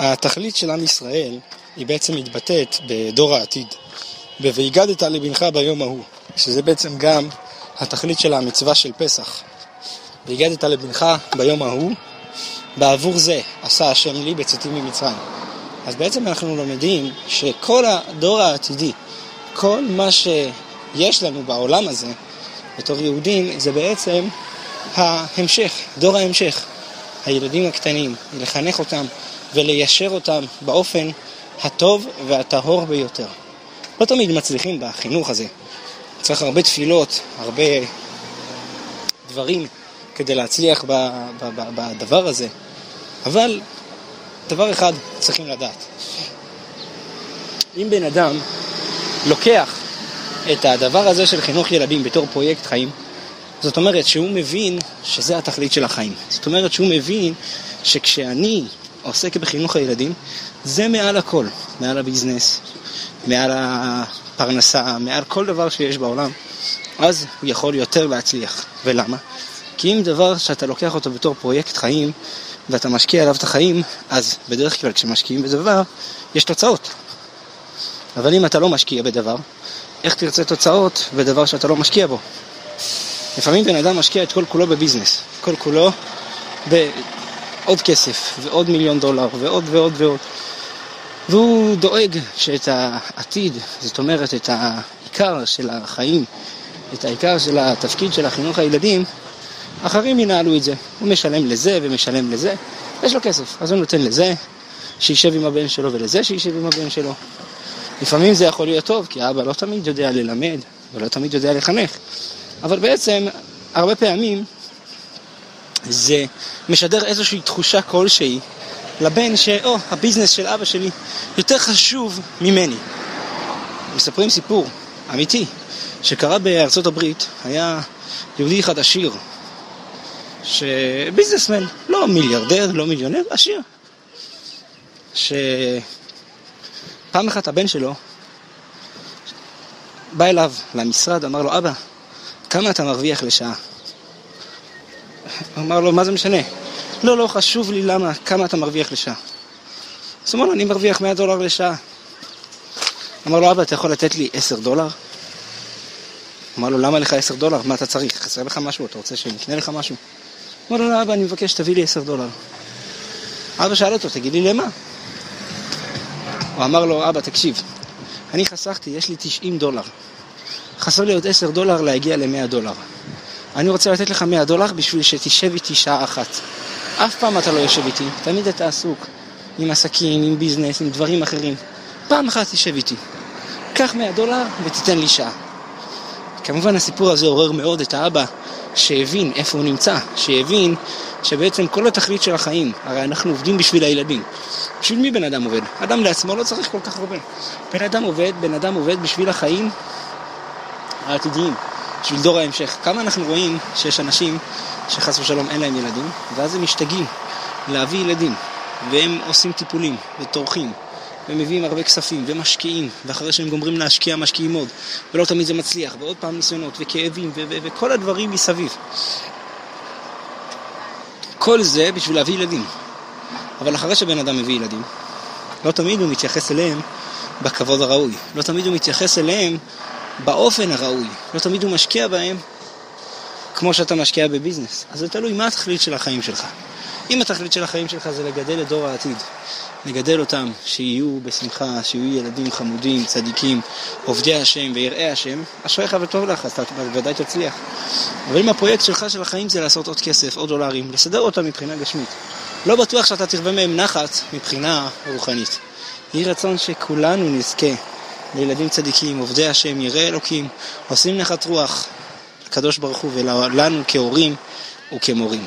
התכלית של עם ישראל היא בעצם מתבטאת בדור העתיד, ב"ויגדת לבנך ביום ההוא", שזה בעצם גם התכלית של המצווה של פסח. "ויגדת לבנך ביום ההוא, בעבור זה עשה השם לי בצאתי ממצרים". אז בעצם אנחנו לומדים שכל הדור העתידי, כל מה שיש לנו בעולם הזה בתור יהודים, זה בעצם ההמשך, דור ההמשך. הילדים הקטנים, לחנך אותם וליישר אותם באופן הטוב והטהור ביותר. לא תמיד מצליחים בחינוך הזה. צריך הרבה תפילות, הרבה דברים כדי להצליח בדבר הזה. אבל דבר אחד צריכים לדעת. אם בן אדם לוקח את הדבר הזה של חינוך ילדים בתור פרויקט חיים, זאת אומרת שהוא מבין שזה התכלית של החיים. זאת אומרת שהוא מבין שכשאני עוסק בחינוך הילדים, זה מעל הכל, מעל הביזנס, מעל הפרנסה, מעל כל דבר שיש בעולם, אז הוא יכול יותר להצליח. ולמה? כי אם דבר שאתה לוקח אותו בתור פרויקט חיים, ואתה משקיע עליו את החיים, אז בדרך כלל כשמשקיעים בדבר, יש תוצאות. אבל אם אתה לא משקיע בדבר, איך תרצה תוצאות בדבר שאתה לא משקיע בו? לפעמים בן אדם משקיע את כל כולו בביזנס, כל כולו בעוד כסף, ועוד $1,000,000, ועוד ועוד ועוד. והוא דואג שאת העתיד, זאת אומרת את העיקר של החיים, את העיקר של התפקיד של החינוך הילדים, אחרים ינהלו את זה. הוא משלם לזה ומשלם לזה, יש לו כסף, אז הוא נותן לזה שישב עם הבן שלו ולזה שישב עם הבן שלו. לפעמים זה יכול להיות טוב, כי האבא לא תמיד יודע ללמד ולא תמיד יודע לחנך. אבל בעצם, הרבה פעמים זה משדר איזושהי תחושה כלשהי לבן הביזנס של אבא שלי יותר חשוב ממני. מספרים סיפור אמיתי שקרה בארצות הברית. היה יהודי אחד עשיר, שביזנסמן, לא מיליארדר, לא מיליונר, עשיר, שפעם אחת הבן שלו בא אליו למשרד, אמר לו, אבא, כמה אתה מרוויח לשעה? אמר לו, מה זה משנה? לא חשוב לי למה, כמה אתה מרוויח לשעה. אז אמר לו, אני מרוויח $100 לשעה. אמר לו, אבא, אתה יכול לתת לי $10? אמר לו, למה לך $10? מה אתה צריך? חסר לך משהו? אתה רוצה שנקנה לך משהו? אמר לו, לא, אבא, אני מבקש, תביא לי $10. אבא שאל אותו, תגיד לי למה? הוא אמר לו, אבא, תקשיב, אני חסכתי, יש לי $90. חסר לי עוד $10 להגיע ל$100. אני רוצה לתת לך $100 בשביל שתשב איתי שעה אחת. אף פעם אתה לא יושב איתי, תמיד אתה עסוק עם עסקים, עם ביזנס, עם דברים אחרים. פעם אחת תשב איתי. קח $100 ותיתן לי שעה. כמובן הסיפור הזה עורר מאוד את האבא, שהבין איפה הוא נמצא, שהבין שבעצם כל התכלית של החיים, הרי אנחנו עובדים בשביל הילדים. בשביל מי בן אדם עובד? אדם לעצמו לא צריך כל כך הרבה. בן אדם עובד בשביל החיים העתידיים, בשביל דור ההמשך. כמה אנחנו רואים שיש אנשים שחס ושלום אין להם ילדים, ואז הם משתגעים להביא ילדים, והם עושים טיפולים וטורחים, ומביאים הרבה כספים ומשקיעים, ואחרי שהם גומרים להשקיע משקיעים עוד, ולא תמיד זה מצליח, ועוד פעם ניסיונות וכאבים וכל הדברים מסביב. כל זה בשביל להביא ילדים. אבל אחרי שבן אדם מביא ילדים, לא תמיד הוא מתייחס אליהם בכבוד הראוי, לא תמיד הוא מתייחס אליהם באופן הראוי, לא תמיד הוא משקיע בהם כמו שאתה משקיע בביזנס. אז זה תלוי מה התכלית של החיים שלך. אם התכלית של החיים שלך זה לגדל את דור העתיד, לגדל אותם שיהיו בשמחה, שיהיו ילדים חמודים, צדיקים, עובדי השם ויראי השם, אשריך וטוב לך, אז אתה בוודאי תצליח. אבל אם הפרויקט שלך של החיים זה לעשות עוד כסף, עוד דולרים, לסדר אותם מבחינה גשמית, לא בטוח שאתה תרווה מהם נחת מבחינה רוחנית. יהי רצון שכולנו נזכה לילדים צדיקים, עובדי השם, יראי אלוקים, עושים נחת רוח, הקדוש ברוך הוא ולנו כהורים וכמורים.